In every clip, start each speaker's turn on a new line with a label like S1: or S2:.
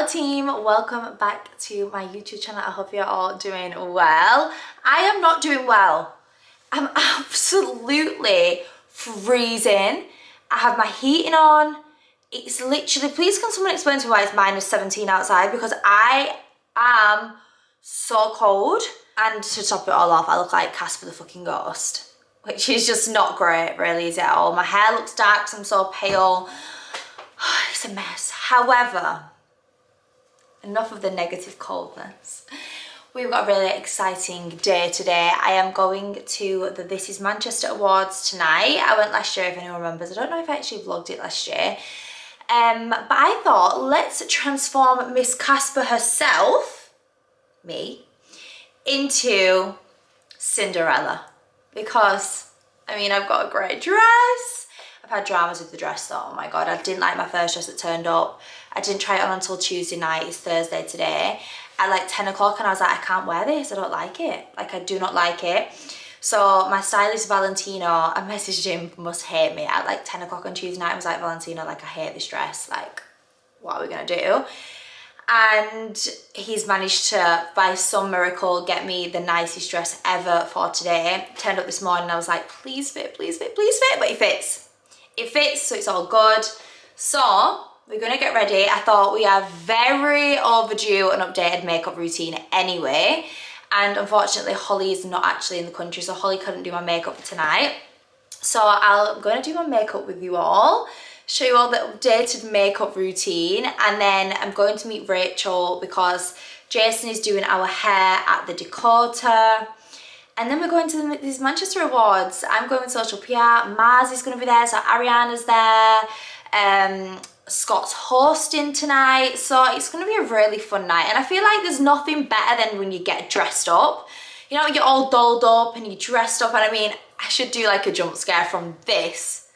S1: Hello team, welcome back to my YouTube channel. I hope you're all doing well. I am not doing well. I'm absolutely freezing. I have my heating on. It's literally, please can someone explain to me why it's -17 outside, because I am so cold. And to top it all off, I look like Casper the fucking Ghost, which is just not great really, is it at all? My hair looks dark because I'm so pale. It's a mess. However, enough of the negative coldness. We've got a really exciting day today. I am going to the This Is Manchester Awards tonight. I went last year, if anyone remembers. I don't know if I actually vlogged it last year. But I thought, let's transform Miss Casper herself, me, into Cinderella. Because, I mean, I've got a great dress. I've had dramas with the dress though, oh my god. I didn't like my first dress that turned up. I didn't try it on until Tuesday night, it's Thursday today, at like 10 o'clock, and I was like, I can't wear this, I don't like it. Like, I do not like it. So my stylist Valentino, I messaged him, must hate me, at like 10 o'clock on Tuesday night. I was like, Valentino, like, I hate this dress, like, what are we gonna do? And he's managed to, by some miracle, get me the nicest dress ever for today. Turned up this morning and I was like, please fit, please fit, please fit, but it fits. It fits, so it's all good. So we're gonna get ready. I thought we are very overdue an updated makeup routine anyway. And unfortunately, Holly is not actually in the country, so Holly couldn't do my makeup tonight. So I'm gonna do my makeup with you all, show you all the updated makeup routine, and then I'm going to meet Rachel because Jason is doing our hair at the Dakota. And then we're going to these Manchester Awards. I'm going with social PR. Mars is going to be there, so Ariana's there. Scott's hosting tonight, so it's going to be a really fun night. And I feel like there's nothing better than when you get dressed up. You know, you're all dolled up and you're dressed up. And I mean, I should do like a jump scare from this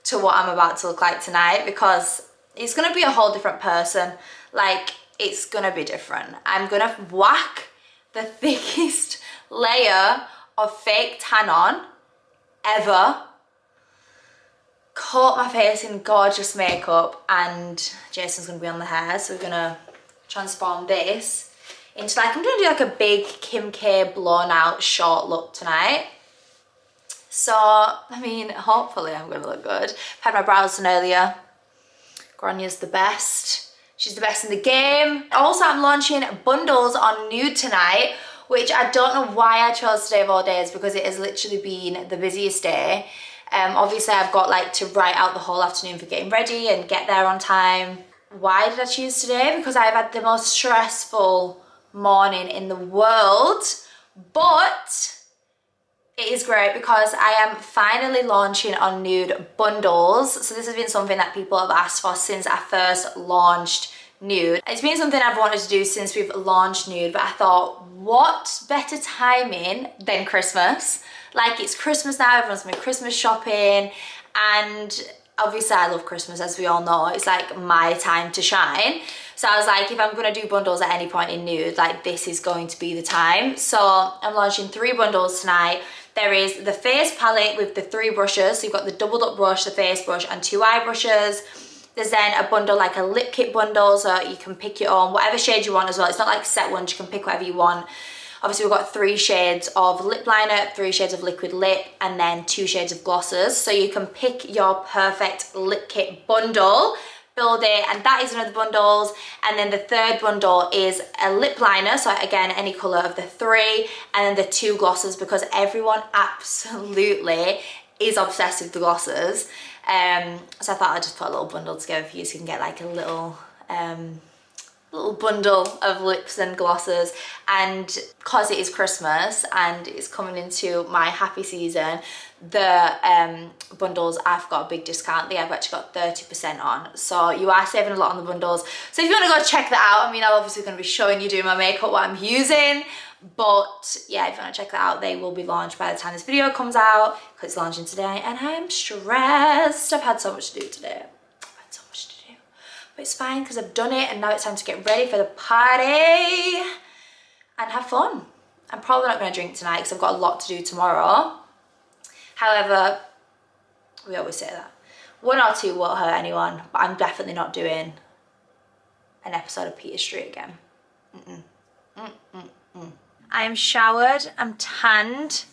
S1: to what I'm about to look like tonight, because it's going to be a whole different person. Like, it's going to be different. I'm going to whack the thickest layer of fake tan on ever, coat my face in gorgeous makeup, and Jason's gonna be on the hair, so we're gonna transform this into, like, I'm gonna do like a big Kim K blown out short look tonight. So I mean, hopefully I'm gonna look good. I've had my brows done earlier. Granya's the best. She's the best in the game. Also, I'm launching bundles on Nude tonight, which I don't know why I chose today of all days, because it has literally been the busiest day. Obviously I've got like to write out the whole afternoon for getting ready and get there on time. Why did I choose today? Because I've had the most stressful morning in the world, but it is great because I am finally launching on Nude bundles. So this has been something that people have asked for since I first launched Nude. It's been something I've wanted to do since we've launched Nude, but I thought, what better timing than Christmas? Like, it's Christmas now, everyone's been Christmas shopping, and obviously I love Christmas, as we all know. It's like my time to shine. So I was like, if I'm gonna do bundles at any point in Nude, like, this is going to be the time. So I'm launching 3 bundles tonight. There is the face palette with the 3 brushes. So you've got the doubled up brush, the face brush, and 2 eye brushes. There's then a bundle, like a lip kit bundle, so you can pick your own, whatever shade you want as well. It's not like set ones, you can pick whatever you want. Obviously we've got 3 shades of lip liner, 3 shades of liquid lip, and then 2 shades of glosses. So you can pick your perfect lip kit bundle, build it, and that is one of the bundles. And then the 3rd bundle is a lip liner, so again, any color of the 3, and then the 2 glosses, because everyone absolutely is obsessed with the glosses. So I thought I'd just put a little bundle together for you so you can get like a little bundle of lips and glosses. And because it is Christmas and it's coming into my happy season, the bundles, I've got a big discount. They have actually got 30% on, so you are saving a lot on the bundles. So if you want to go check that out, I mean, I'm obviously going to be showing you doing my makeup, what I'm using, but yeah, if you want to check that out, they will be launched by the time this video comes out, because it's launching today, and I'm stressed. I've had so much to do today. But it's fine because I've done it, and now it's time to get ready for the party and have fun. I'm probably not going to drink tonight because I've got a lot to do tomorrow. However, we always say that 1 or 2 won't hurt anyone, but I'm definitely not doing an episode of Peter Street again. I am showered, I'm tanned.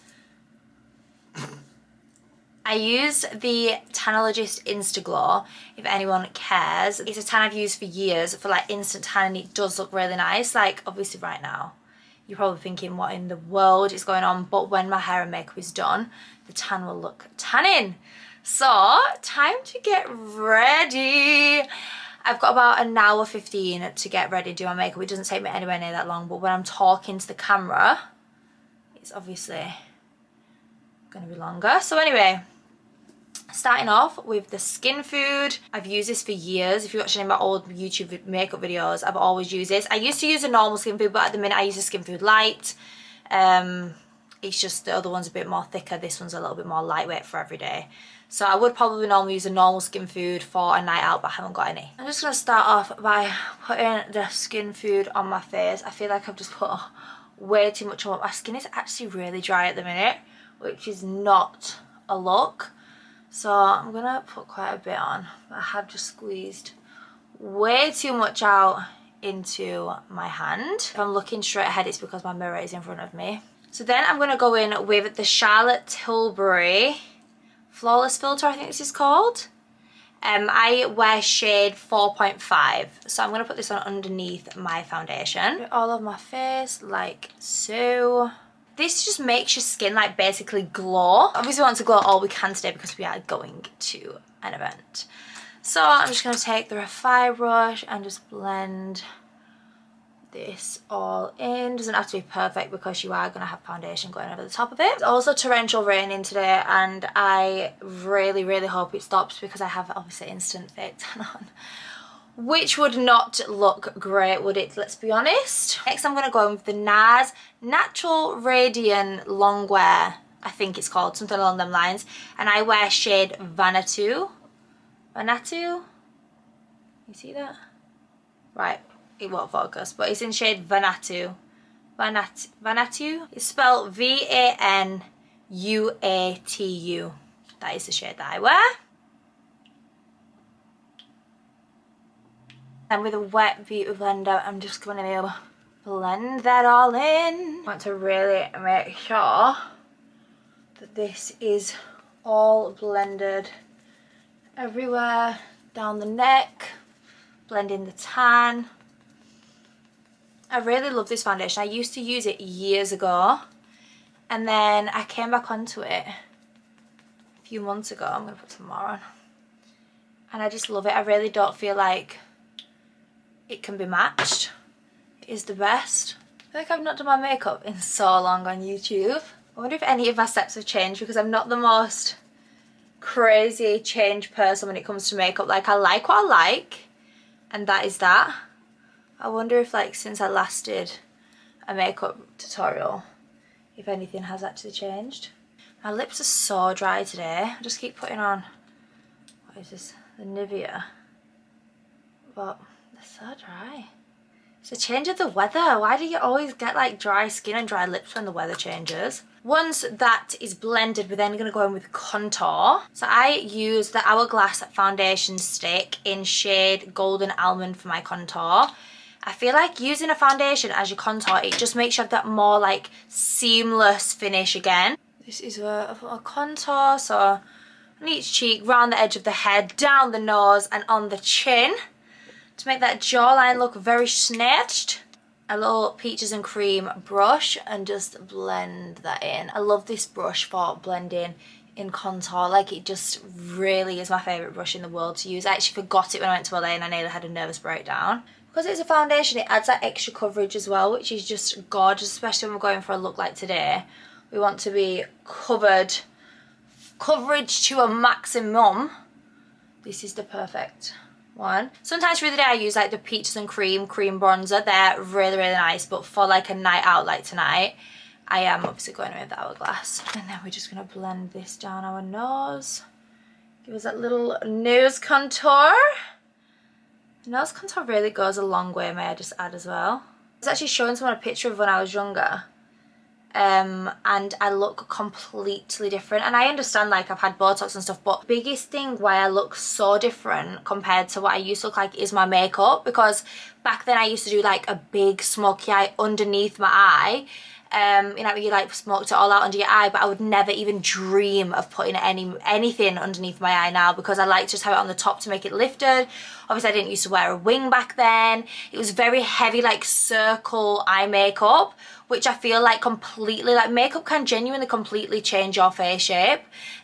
S1: I use the Tanologist Instaglow, if anyone cares. It's a tan I've used for years for like instant tan, and it does look really nice. Like obviously right now, you're probably thinking what in the world is going on, but when my hair and makeup is done, the tan will look tanning. So time to get ready. I've got about an hour 15 to get ready, do my makeup. It doesn't take me anywhere near that long, but when I'm talking to the camera, it's obviously gonna be longer. So anyway, starting off with the Skin Food. I've used this for years. If you watch any of my old YouTube makeup videos, I've always used this. I used to use a normal Skin Food, but at the minute I use a Skin Food Light. It's just the other one's a bit more thicker. This one's a little bit more lightweight for every day. So I would probably normally use a normal Skin Food for a night out, but I haven't got any. I'm just going to start off by putting the Skin Food on my face. I feel like I've just put way too much on. My skin is actually really dry at the minute, which is not a look. So I'm going to put quite a bit on. I have just squeezed way too much out into my hand. If I'm looking straight ahead, it's because my mirror is in front of me. So then I'm going to go in with the Charlotte Tilbury Flawless Filter, I think this is called. I wear shade 4.5, so I'm going to put this on underneath my foundation. Put it all over my face like so. This just makes your skin like basically glow. Obviously we want to glow all we can today because we are going to an event. So I'm just going to take the Refine brush and just blend this all in. Doesn't have to be perfect because you are going to have foundation going over the top of it. It's also torrential raining today, and I really hope it stops because I have obviously instant fake tan on, which would not look great, would it? Let's be honest. Next I'm going to go in with the NARS Natural Radiant Longwear, I think it's called, something along them lines, and I wear shade Vanatu. You see that? Right, it won't focus, but it's in shade Vanatu. Vanatu? It's spelled Vanatu. That is the shade that I wear. And with a wet beauty blender, I'm just going to blend that all in. I want to really make sure that this is all blended everywhere, down the neck, blend in the tan. I really love this foundation. I used to use it years ago, and then I came back onto it a few months ago. I'm going to put some more on. And I just love it. I really don't feel like it can be matched. It is the best. I feel like I've not done my makeup in so long on YouTube. I wonder if any of my steps have changed because I'm not the most crazy change person when it comes to makeup. Like, I like what I like, and that is that. I wonder if, like, since I last did a makeup tutorial, if anything has actually changed. My lips are so dry today. I just keep putting on, what is this, the Nivea, but they're so dry. It's a change of the weather. Why do you always get like dry skin and dry lips when the weather changes? Once that is blended, we're then going to go in with contour. So I use the Hourglass foundation stick in shade Golden Almond for my contour. I feel like using a foundation as your contour, it just makes you have that more like seamless finish again. This is where I put my contour, so on each cheek, round the edge of the head, down the nose and on the chin, to make that jawline look very snatched. A little peaches and cream brush and just blend that in. I love this brush for blending in contour. Like, it just really is my favourite brush in the world to use. I actually forgot it when I went to LA and I nearly had a nervous breakdown. Because it's a foundation, it adds that extra coverage as well, which is just gorgeous, especially when we're going for a look like today. We want to be coverage to a maximum. This is the perfect one. Sometimes through the day I use like the peaches and cream bronzer. They're really nice, but for like a night out like tonight, I am obviously going with the Hourglass. And then we're just going to blend this down our nose. Give us that little nose contour. Nose contour really goes a long way, may I just add as well. I was actually showing someone a picture of when I was younger. and I look completely different. And I understand, like, I've had Botox and stuff, but the biggest thing why I look so different compared to what I used to look like is my makeup, because back then I used to do like a big smoky eye underneath my eye. You know, you like smoked it all out under your eye, but I would never even dream of putting anything underneath my eye now, because I like to just have it on the top to make it lifted. Obviously I didn't used to wear a wing back then. It was very heavy, like circle eye makeup, which I feel like completely, like, makeup can genuinely completely change your face shape,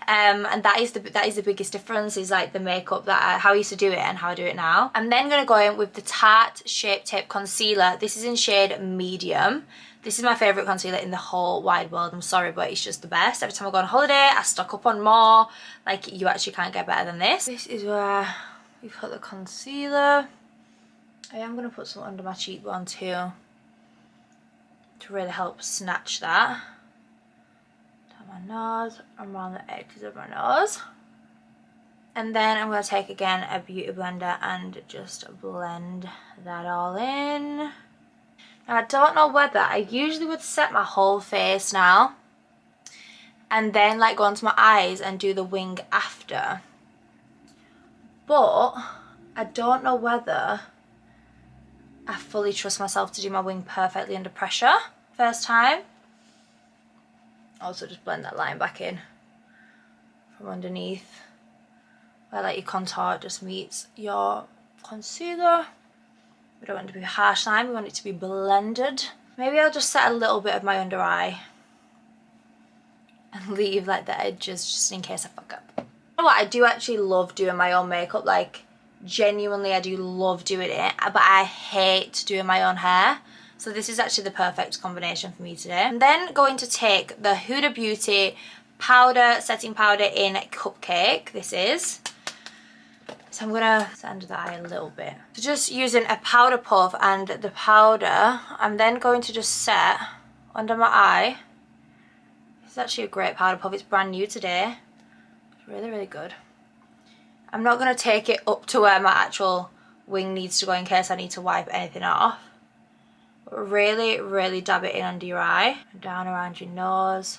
S1: and that is the biggest difference, is like the makeup how I used to do it and how I do it now. I'm then going to go in with the Tarte Shape Tape Concealer. This is in shade medium. This is my favourite concealer in the whole wide world. I'm sorry, but it's just the best. Every time I go on holiday, I stock up on more. Like, you actually can't get better than this. This is where we put the concealer. I am going to put some under my cheekbone too, to really help snatch that. Down my nose, around the edges of my nose. And then I'm going to take, again, a beauty blender and just blend that all in. Now, I don't know whether, I usually would set my whole face now and then like go onto my eyes and do the wing after. But I don't know whether I fully trust myself to do my wing perfectly under pressure first time. Also just blend that line back in from underneath, where like your contour just meets your concealer. We don't want it to be a harsh line, we want it to be blended. Maybe I'll just set a little bit of my under eye and leave like the edges just in case I fuck up. You know what, I do actually love doing my own makeup, like genuinely I do love doing it, but I hate doing my own hair. So this is actually the perfect combination for me today. I'm then going to take the Huda Beauty powder, setting powder in Cupcake, this is. So I'm gonna set under the eye a little bit. So just using a powder puff and the powder, I'm then going to just set under my eye. It's actually a great powder puff, it's brand new today. It's really, really good. I'm not gonna take it up to where my actual wing needs to go in case I need to wipe anything off. But really, really dab it in under your eye, and down around your nose.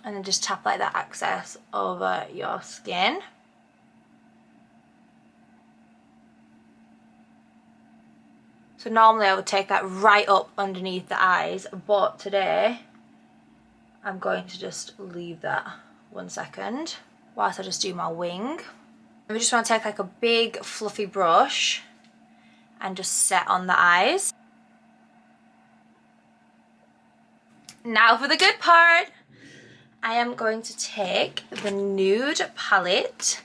S1: And then just tap like that excess over your skin. So normally I would take that right up underneath the eyes, but today I'm going to just leave that 1 second whilst I just do my wing. And we just want to take like a big fluffy brush and just set on the eyes. Now for the good part. I am going to take the Nude palette.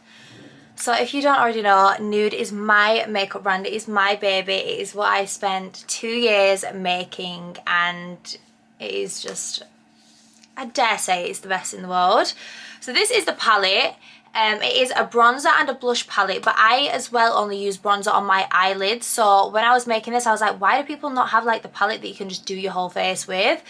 S1: So if you don't already know, Nude is my makeup brand, it is my baby, it is what I spent 2 years making, and it is just, I dare say it's the best in the world. So this is the palette. It is a bronzer and a blush palette, but I as well only use bronzer on my eyelids. So when I was making this, I was like, why do people not have like the palette that you can just do your whole face with?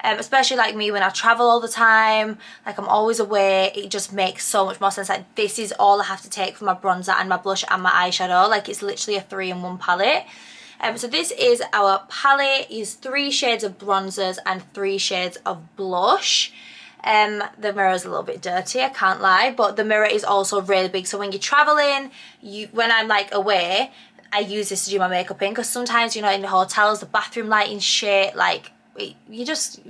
S1: Especially like me when I travel all the time, like I'm always away, it just makes so much more sense. Like this is all I have to take for my bronzer and my blush and my eyeshadow. Like it's literally a 3-in-1 palette. So this is our palette, is 3 shades of bronzers and 3 shades of blush. The mirror is a little bit dirty, I can't lie, but the mirror is also really big, so when you're traveling, when I'm like away, I use this to do my makeup in, because sometimes, you know, in the hotels, the bathroom lighting shit, like,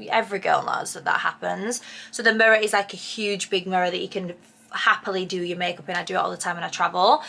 S1: every girl knows that happens. So the mirror is like a huge big mirror that you can happily do your makeup in. I do it all the time when I travel.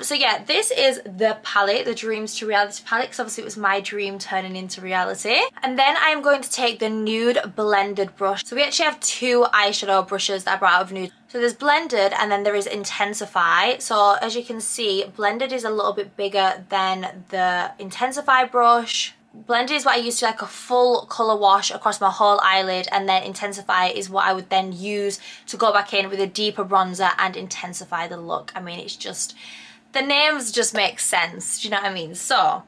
S1: So yeah, this is the palette, the Dreams to Reality palette, because obviously it was my dream turning into reality. And then I'm going to take the Nude blended brush. So we actually have 2 eyeshadow brushes that I brought out of Nude. So there's blended and then there is intensify. So as you can see, blended is a little bit bigger than the intensify brush. Blended is what I use to like a full colour wash across my whole eyelid, and then intensify is what I would then use to go back in with a deeper bronzer and intensify the look. I mean, it's just, the names just make sense, do you know what I mean? So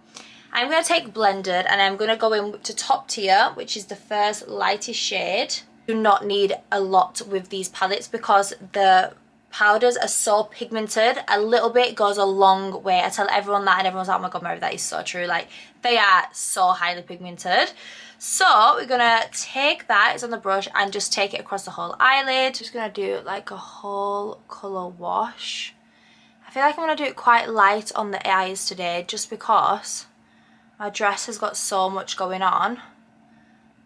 S1: I'm going to take blended and I'm going to go in to top tier, which is the first lightest shade. Do not need a lot with these palettes because the powders are so pigmented. A little bit goes a long way. I tell everyone that and everyone's like, oh my god, Mary, that is so true. Like, they are so highly pigmented. So we're gonna take that, it's on the brush, and just take it across the whole eyelid. Just gonna do like a whole colour wash. I feel like I'm gonna do it quite light on the eyes today, just because my dress has got so much going on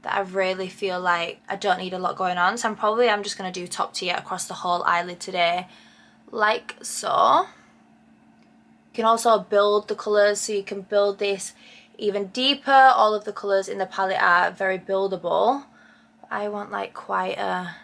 S1: that I really feel like I don't need a lot going on. So I'm just gonna do top tier across the whole eyelid today, like so. You can also build the colours, so you can build this even deeper. All of the colours in the palette are very buildable. I want like quite a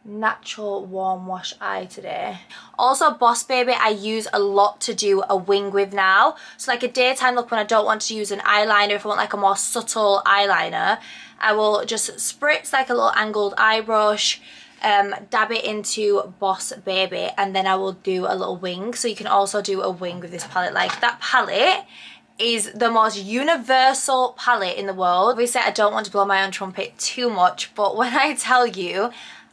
S1: natural warm wash eye today. Also, Boss Baby I use a lot to do a wing with now. So like a daytime look when I don't want to use an eyeliner, if I want like a more subtle eyeliner, I will just spritz like a little angled eye brush, dab it into Boss Baby, and then I will do a little wing. So you can also do a wing with this palette. Like, that palette is the most universal palette in the world. Obviously, I don't want to blow my own trumpet too much, but when I tell you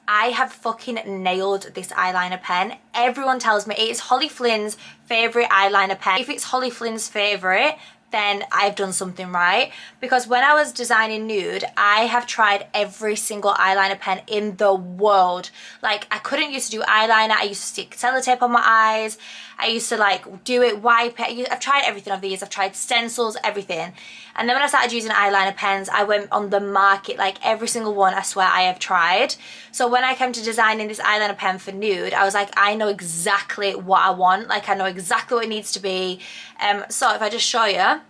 S1: I have fucking nailed this eyeliner pen. Everyone tells me it is Holly Flynn's favourite eyeliner pen. If it's Holly Flynn's favourite, then I've done something right. Because when I was designing Nude, I have tried every single eyeliner pen in the world. Like, I couldn't used to do eyeliner. I used to stick sellotape on my eyes. I used to like do it, wipe it. I've tried everything of these. I've tried stencils, everything. And then when I started using eyeliner pens, I went on the market, like every single one I swear I have tried. So when I came to designing this eyeliner pen for Nude, I was like, I know exactly what I want. Like, I know exactly what it needs to be. So if I just show you,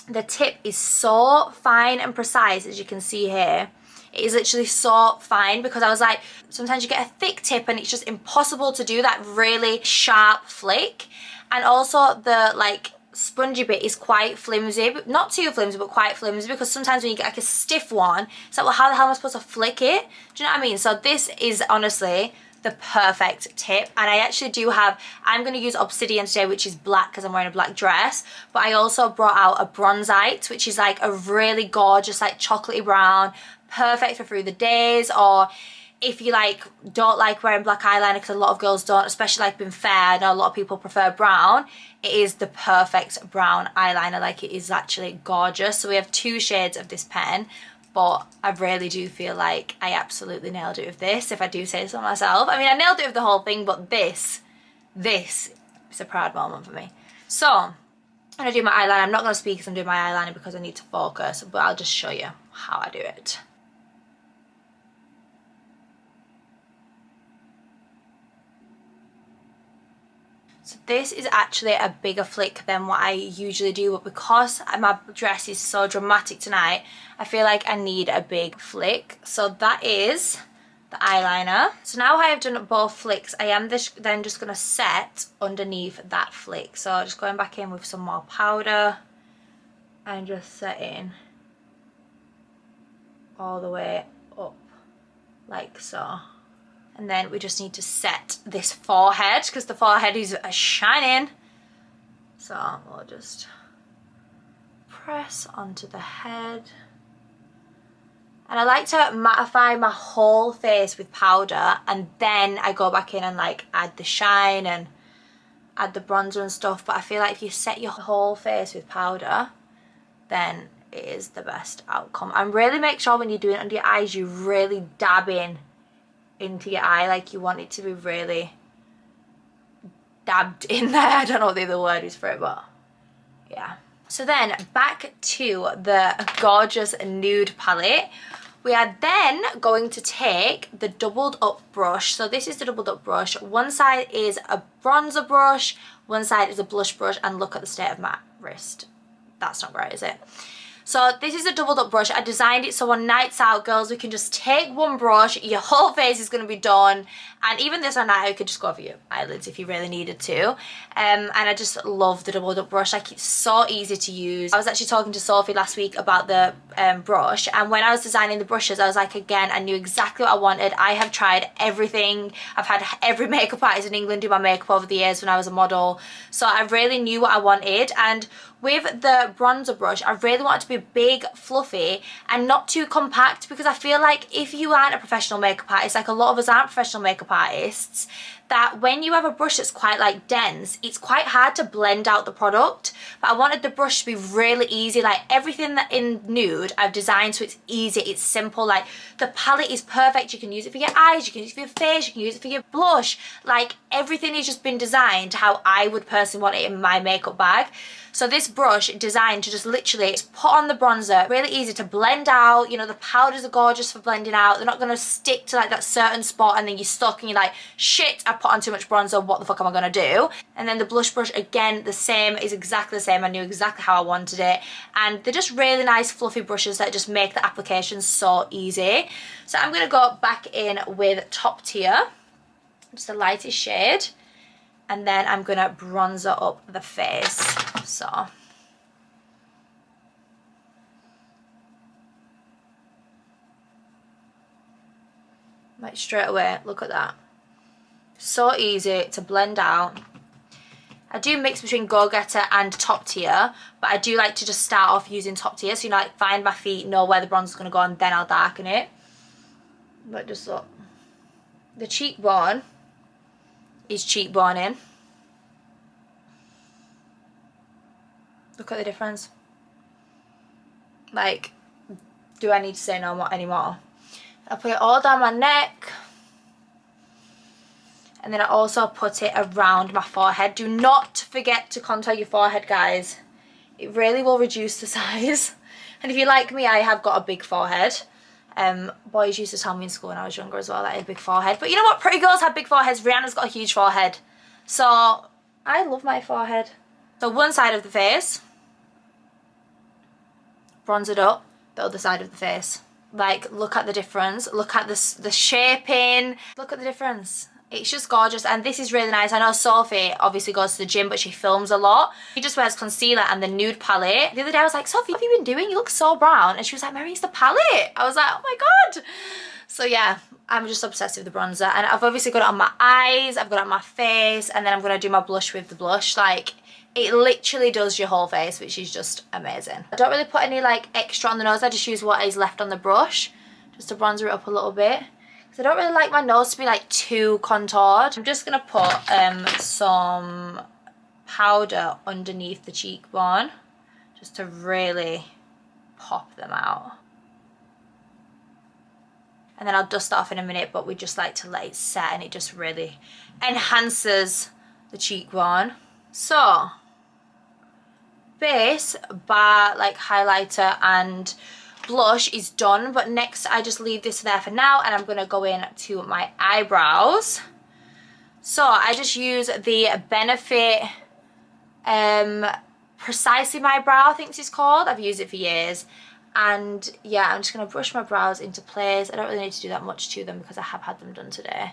S1: the tip is so fine and precise, as you can see here. It is literally so fine, because I was like, sometimes you get a thick tip and it's just impossible to do that really sharp flick. And also the like spongy bit is quite flimsy, but not too flimsy, but quite flimsy, because sometimes when you get like a stiff one, it's like, well, how the hell am I supposed to flick it? Do you know what I mean? So this is honestly the perfect tip. And I actually do have, I'm going to use Obsidian today, which is black because I'm wearing a black dress, but I also brought out a bronzite, which is like a really gorgeous like chocolatey brown, perfect for through the days, or if you like don't like wearing black eyeliner, because a lot of girls don't, especially like being fair. I know a lot of people prefer brown. It is the perfect brown eyeliner. Like, it is actually gorgeous. So we have 2 shades of this pen, but I really do feel like I absolutely nailed it with this, if I do say so myself. I mean, I nailed it with the whole thing, but this is a proud moment for me. So I'm gonna do my eyeliner. I'm not gonna speak because I'm doing my eyeliner because I need to focus, but I'll just show you how I do it. So this is actually a bigger flick than what I usually do, but because my dress is so dramatic tonight, I feel like I need a big flick. So that is the eyeliner. So now I have done both flicks, I am then just going to set underneath that flick. So just going back in with some more powder and just setting all the way up like so. And then we just need to set this forehead, because the forehead is shining. So we'll just press onto the head. And I like to mattify my whole face with powder, and then I go back in and like add the shine and add the bronzer and stuff. But I feel like if you set your whole face with powder, then it is the best outcome. And really make sure when you're doing it under your eyes, you really dab in into your eye, like you want it to be really dabbed in there. I don't know what the other word is for it, but yeah. So then back to the gorgeous Nude palette. We are then going to take the doubled up brush. So this is the doubled up brush. One side is a bronzer brush, one side is a blush brush, and look at the state of my wrist. That's not right, is it? So this is a doubled up brush. I designed it so on nights out, girls, we can just take one brush, your whole face is going to be done. And even this on night, you could just go over your eyelids if you really needed to. And I just love the doubled up brush. Like, it's so easy to use. I was actually talking to Sophie last week about the brush, and when I was designing the brushes, I was like, again, I knew exactly what I wanted. I have tried everything. I've had every makeup artist in England do my makeup over the years when I was a model. So I really knew what I wanted. And with the bronzer brush, I really want it to be big, fluffy, and not too compact, because I feel like if you aren't a professional makeup artist, like a lot of us aren't professional makeup artists, that when you have a brush that's quite like dense, it's quite hard to blend out the product. But I wanted the brush to be really easy. Like everything that in Nude I've designed so it's easy, it's simple. Like the palette is perfect. You can use it for your eyes, you can use it for your face, you can use it for your blush. Like everything has just been designed how I would personally want it in my makeup bag. So this brush designed to just literally just put on the bronzer, really easy to blend out. You know, the powders are gorgeous for blending out. They're not going to stick to like that certain spot and then you're stuck and you're like, shit, I put on too much bronzer, what the fuck am I going to do? And then the blush brush, again, the same, is exactly the same. I knew exactly how I wanted it. And they're just really nice fluffy brushes that just make the application so easy. So I'm going to go back in with Top Tier, just the lightest shade. And then I'm going to bronzer up the face. So like straight away, look at that. So easy to blend out. I do mix between Go Getter and Top Tier, but I do like to just start off using Top Tier. So you know, like find my feet, know where the bronzer is going to go, and then I'll darken it. But just look. The cheekbone is cheekboning. Look at the difference. Like, do I need to say no more anymore? I put it all down my neck. And then I also put it around my forehead. Do not forget to contour your forehead, guys. It really will reduce the size. And if you're like me, I have got a big forehead. Boys used to tell me in school when I was younger as well that I had a big forehead. But you know what? Pretty girls have big foreheads. Rihanna's got a huge forehead. So, I love my forehead. So one side of the face, bronze it up, the other side of the face. Like, look at the difference. Look at the shaping. Look at the difference. It's just gorgeous, and this is really nice. I know Sophie obviously goes to the gym, but she films a lot. She just wears concealer and the Nude palette. The other day I was like, Sophie, what have you been doing? You look so brown. And she was like, Mary, it's the palette. I was like, oh my God. So yeah, I'm just obsessed with the bronzer. And I've obviously got it on my eyes, I've got it on my face, and then I'm going to do my blush with the blush. Like, it literally does your whole face, which is just amazing. I don't really put any like extra on the nose. I just use what is left on the brush just to bronzer it up a little bit. Because I don't really like my nose to be like too contoured. I'm just going to put some powder underneath the cheekbone just to really pop them out. And then I'll dust it off in a minute, but we just like to let it set and it just really enhances the cheekbone. So, base, bar, like highlighter and blush is done, but next I just leave this there for now and I'm going to go in to my eyebrows. So I just use the Benefit Precisely My Brow, I think it's called. I've used it for years. And yeah, I'm just going to brush my brows into place. I don't really need to do that much to them because I have had them done today.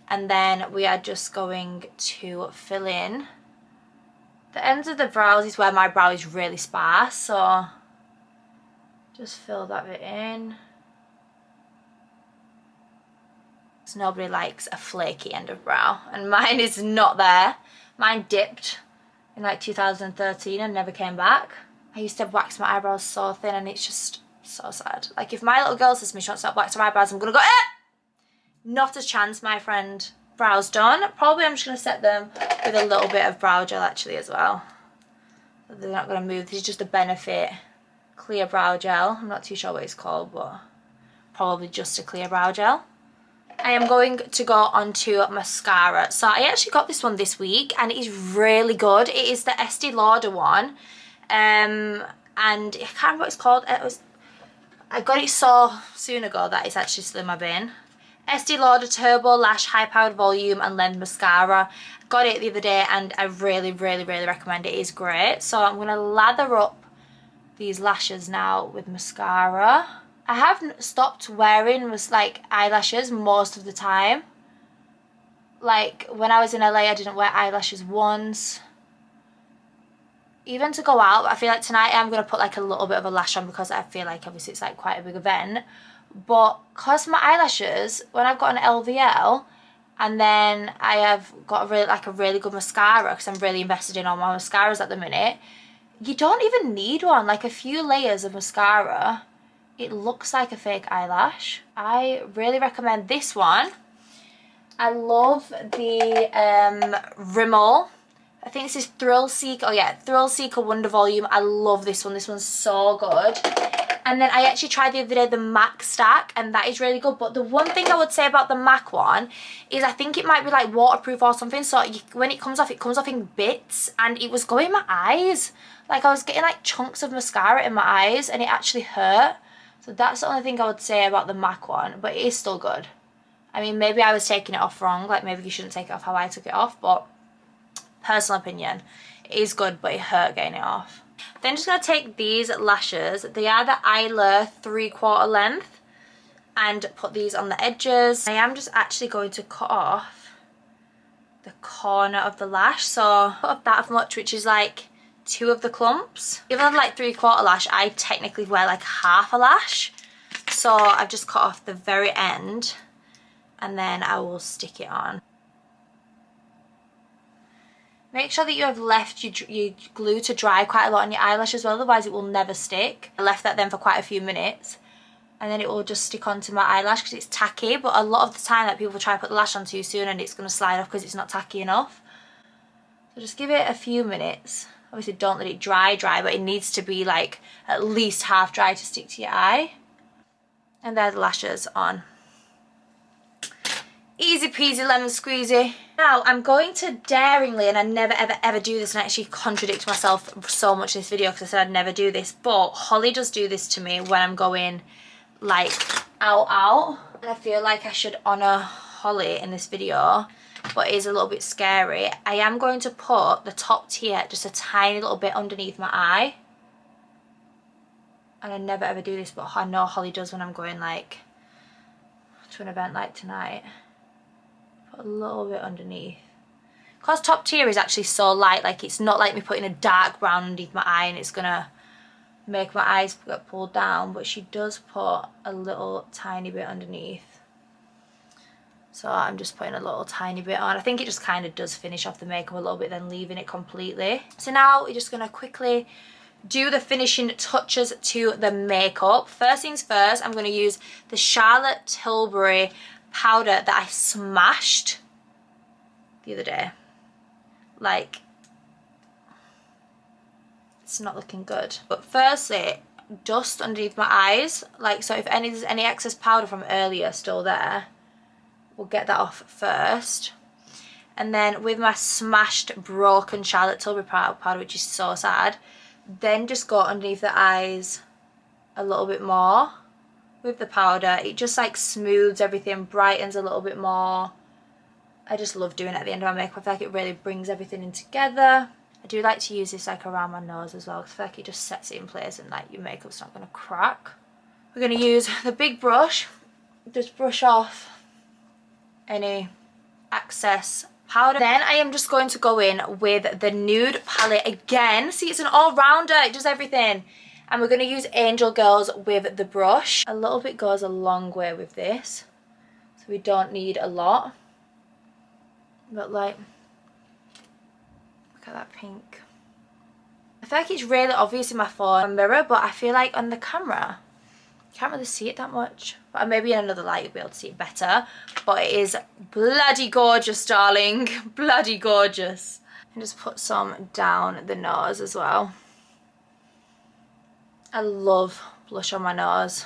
S1: And then we are just going to fill in. The ends of the brows is where my brow is really sparse, so just fill that bit in. Because nobody likes a flaky end of brow, and mine is not there. Mine dipped in like 2013 and never came back. I used to wax my eyebrows so thin and it's just so sad. Like if my little girl says to me she wants to wax my eyebrows, I'm gonna go, not a chance, my friend. Brows done. Probably I'm just gonna set them with a little bit of brow gel actually as well. They're not gonna move. This is just a Benefit clear brow gel. I'm not too sure what it's called, but probably just a clear brow gel. I am going to go on to mascara. So I actually got this one this week and it is really good. It is the Estee Lauder one. And I can't remember what it's called. I got it so soon ago that it's actually still in my bin. Estee Lauder Turbo Lash High Powered Volume and Length Mascara. Got it the other day and I really recommend it. It is great. So I'm going to lather up these lashes now with mascara. I have stopped wearing like eyelashes most of the time. Like when I was in LA I didn't wear eyelashes once. Even to go out, I feel like tonight I'm going to put like a little bit of a lash on because I feel like obviously it's like quite a big event. But because my eyelashes, when I've got an LVL and then I have got a really good mascara because I'm really invested in all my mascaras at the minute, you don't even need one. Like a few layers of mascara, it looks like a fake eyelash. I really recommend this one. I love the Rimmel. I think this is Thrill Seeker. Oh yeah, Thrill Seeker Wonder Volume. I love this one. This one's so good. And then I actually tried the other day the MAC stack, and that is really good. But the one thing I would say about the MAC one is I think it might be like waterproof or something. So when it comes off in bits, and it was going in my eyes. Like I was getting like chunks of mascara in my eyes, and it actually hurt. So that's the only thing I would say about the MAC one, but it is still good. I mean, maybe I was taking it off wrong. Like maybe you shouldn't take it off how I took it off, but personal opinion, it is good, but it hurt getting it off. Then just going to take these lashes. They are the Isla 3/4 length, and put these on the edges. I am just actually going to cut off the corner of the lash, so cut off that much, which is like 2 of the clumps. Even though like 3/4 lash, I technically wear like half a lash, so I've just cut off the very end, and then I will stick it on. Make sure that you have left your glue to dry quite a lot on your eyelash as well, otherwise it will never stick. I left that then for quite a few minutes, and then it will just stick onto my eyelash because it's tacky. But a lot of the time, like, people try to put the lash on too soon and it's going to slide off because it's not tacky enough. So just give it a few minutes. Obviously don't let it dry, but it needs to be like at least half dry to stick to your eye. And there are the lashes on. Easy peasy lemon squeezy. Now I'm going to daringly, and I never ever do this, and I actually contradict myself so much in this video because I said I'd never do this, but Holly does do this to me when I'm going like out, and I feel like I should honour Holly in this video, but it is a little bit scary. I am going to put the top tier just a tiny little bit underneath my eye, and I never ever do this, but I know Holly does when I'm going like to an event like tonight. Put a little bit underneath. Because top tier is actually so light, like it's not like me putting a dark brown underneath my eye and it's gonna make my eyes get pulled down, but she does put a little tiny bit underneath. So I'm just putting a little tiny bit on. I think it just kind of does finish off the makeup a little bit, then leaving it completely. So now we're just gonna quickly do the finishing touches to the makeup. First things first, I'm gonna use the Charlotte Tilbury powder that I smashed the other day. Like, it's not looking good. But firstly, dust underneath my eyes, like, so if there's any excess powder from earlier still there, we'll get that off first. And then with my smashed broken Charlotte Tilbury powder, which is so sad, then just go underneath the eyes a little bit more with the powder. It just like smooths everything, brightens a little bit more. I just love doing it at the end of my makeup. I feel like it really brings everything in together. I do like to use this like around my nose as well, because I feel like it just sets it in place and like your makeup's not going to crack. We're going to use the big brush, just brush off any excess powder. Then I am just going to go in with the Nude palette again. See, it's an all-rounder, it does everything. And we're going to use Angel Girls with the brush. A little bit goes a long way with this, so we don't need a lot. But like, look at that pink. I feel like it's really obvious in my phone mirror, but I feel like on the camera, you can't really see it that much. But maybe in another light you'll be able to see it better. But it is bloody gorgeous, darling. Bloody gorgeous. And just put some down the nose as well. I love blush on my nose.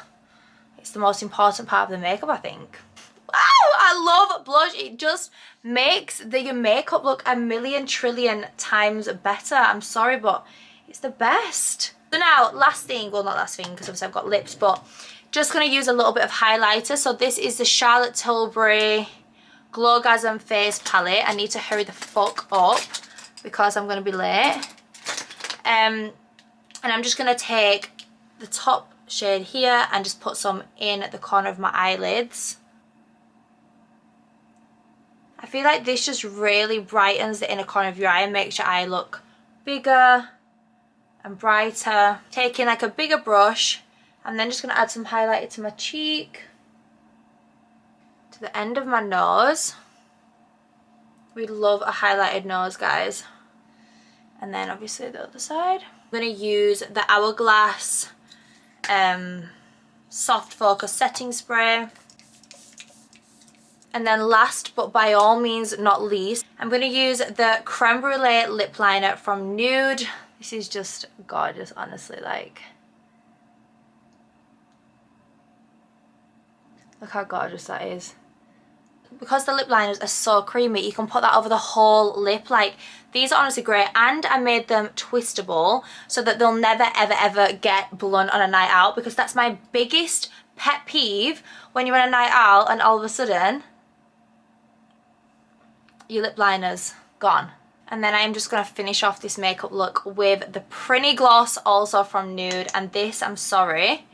S1: It's the most important part of the makeup, I think. Wow, I love blush. It just makes your makeup look a million trillion times better. I'm sorry, but it's the best. So now, last thing, well, not last thing, because obviously I've got lips, but just going to use a little bit of highlighter. So this is the Charlotte Tilbury Glowgasm Face Palette. I need to hurry the fuck up because I'm going to be late. And I'm just going to take the top shade here and just put some in the corner of my eyelids. I feel like this just really brightens the inner corner of your eye and makes your eye look bigger and brighter. Taking like a bigger brush, and then just going to add some highlighter to my cheek, to the end of my nose. We love a highlighted nose, guys. And then obviously the other side. I'm going to use the Hourglass Soft Focus Setting Spray. And then last but by all means not least, I'm going to use the Creme Brulee lip liner from Nude. This is just gorgeous, honestly. Like, look how gorgeous that is. Because the lip liners are so creamy, you can put that over the whole lip. Like, these are honestly great. And I made them twistable so that they'll never ever ever get blunt on a night out, because that's my biggest pet peeve, when you're on a night out and all of a sudden your lip liner's gone. And then I'm just going to finish off this makeup look with the Prinny Gloss, also from Nude. And this, I'm sorry,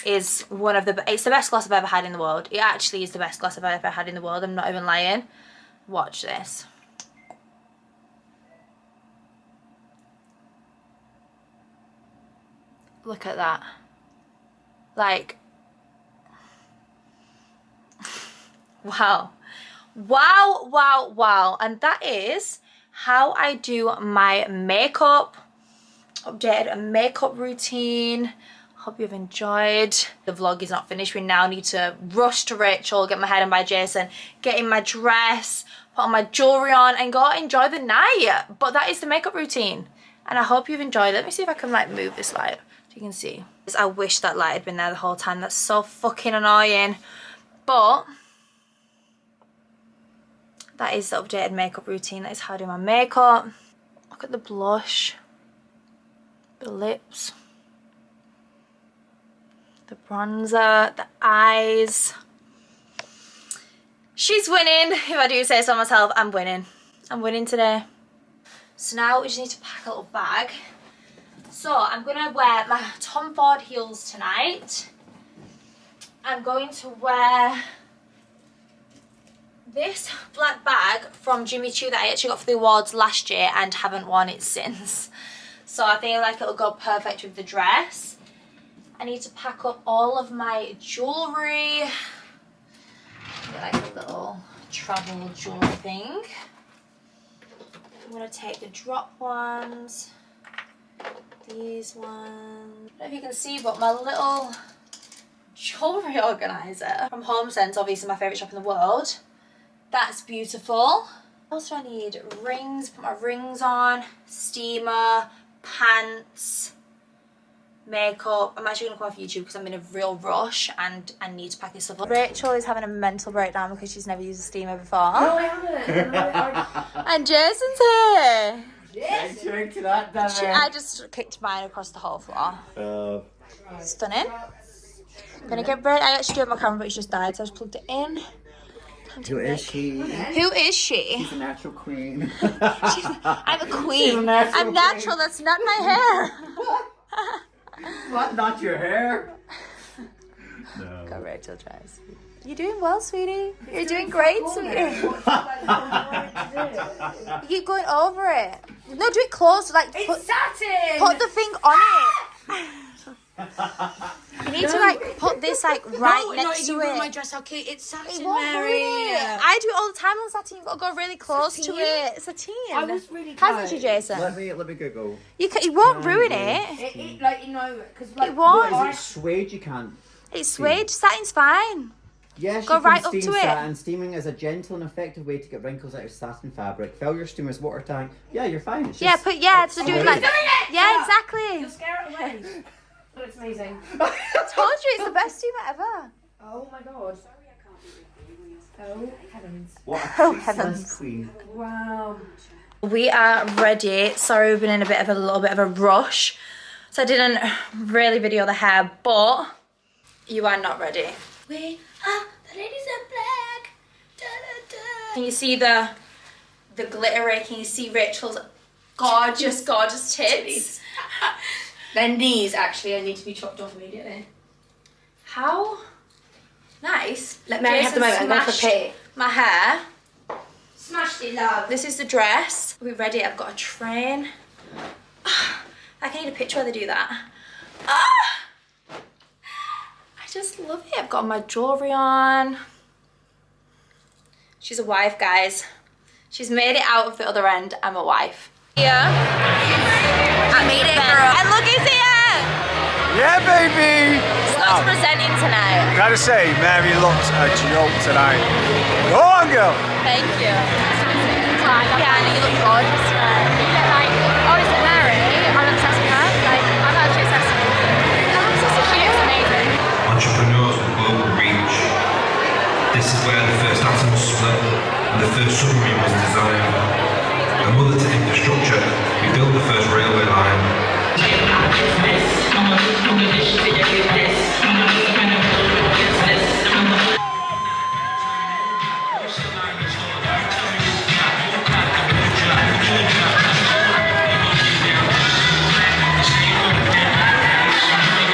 S1: is one of the, it's the best gloss I've ever had in the world. It actually is the best gloss I've ever had in the world. I'm not even lying. Watch this. Look at that. Like, wow. Wow, wow, wow. And that is how I do my makeup. Updated makeup routine. Hope you've enjoyed. The vlog is not finished. We now need to rush to Rachel, get my hair done by Jason, get in my dress, put on my jewelry on, and go enjoy the night. But that is the makeup routine. And I hope you've enjoyed it. Let me see if I can like move this light so you can see. I wish that light had been there the whole time. That's so fucking annoying. But that is the updated makeup routine. That is how I do my makeup. Look at the blush, the lips, the bronzer, the eyes. She's winning. If I do say so myself, I'm winning. I'm winning today. So now we just need to pack a little bag. So I'm going to wear my Tom Ford heels tonight. I'm going to wear this black bag from Jimmy Choo that I actually got for the awards last year and haven't worn it since. So I think like it'll go perfect with the dress. I need to pack up all of my jewellery. Like a little travel jewellery thing. I'm going to take the drop ones. These ones. I don't know if you can see, but my little jewellery organiser from HomeSense, obviously my favourite shop in the world. That's beautiful. What else do I need? Rings, put my rings on, steamer, pants, makeup. I'm actually going to come off YouTube because I'm in a real rush and I need to pack this stuff up. Rachel is having a mental breakdown because she's never used a steamer before.
S2: No, I haven't.
S1: And Jason's here.
S2: Yes.
S1: I just kicked mine across the whole floor. Stunning. Gonna get ready. I actually do have my camera, but it's just died, so I just plugged it in.
S2: Who is she?
S1: Who is she?
S2: She's a natural queen.
S1: I'm a queen. I'm
S2: natural
S1: natural. That's not my hair.
S2: What? Not your hair? No.
S1: Go Rachel tries. You're doing well, sweetie. You're doing great, sweetie. You keep going over it. No, do it close. Like put the thing on it. You need to like put this like right next to it.
S3: My dress, okay, it's satin,
S1: It won't
S3: Mary.
S1: ruin it. I do it all the time on satin. You've got to go really close to it. Satin.
S3: I was really
S1: Hasn't she, Jason?
S2: Let me Google.
S1: It won't ruin it.
S3: It like, you know, because like...
S1: It won't.
S2: What is it? Suede? You can't.
S1: It's suede. Satin's fine.
S2: Yes,
S1: Go
S2: you can
S1: right up
S2: steam
S1: to it.
S2: satin. Steaming is a gentle and effective way to get wrinkles out of satin fabric. Fill your steamer's water tank. Yeah, you're fine. It's just,
S1: So do it like yeah, exactly.
S3: You'll scare it away. But it's amazing.
S1: I told you it's the best steamer ever.
S3: Oh my god. Oh heavens.
S2: What a
S1: Oh,
S2: priestess
S1: heavens.
S2: queen.
S3: Wow.
S1: We are ready. Sorry, we've been in a little bit of a rush, so I didn't really video the hair, but you are not ready. We are the ladies in black. Da, da, da. Can you see the glittery? Can you see Rachel's gorgeous tits?
S3: Their knees actually need to be chopped off immediately.
S1: How nice.
S3: Let Mary have the moment. I'm going for pee.
S1: My hair.
S3: Smashed it, love.
S1: This is the dress. Are we ready? I've got a train. I can need a picture where they do that. I just love it. I've got my jewellery on. She's a wife, guys. She's made it out of the other end. I'm a wife. Yeah. I made it, girl. And look, who's here.
S2: Yeah, baby.
S1: So What's presenting tonight?
S4: Gotta say, Mary looks a joke tonight. Go on, girl.
S1: Thank you. Yeah, and you look gorgeous tonight.
S5: Yeah, like, honestly, Mary, I'm obsessed with her. Like, I'm actually obsessed with her. I'm obsessed with her. She is amazing.
S6: Entrepreneurs with global reach. This is where the first atom was split and the first submarine was designed. A mother to infrastructure, we built the first railway line.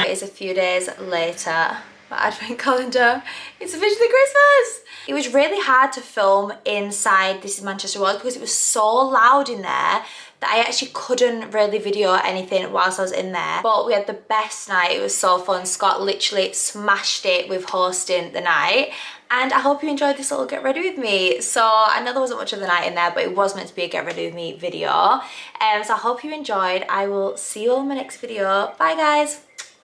S1: It is a few days later. My advent calendar, it's officially Christmas. It was really hard to film inside This is Manchester World because it was so loud in there that I actually couldn't really video anything whilst I was in there. But we had the best night. It was so fun. Scott literally smashed it with hosting the night. And I hope you enjoyed this little get ready with me. So I know there wasn't much of the night in there, but it was meant to be a get ready with me video. So I hope you enjoyed. I will see you all in my next video. Bye guys.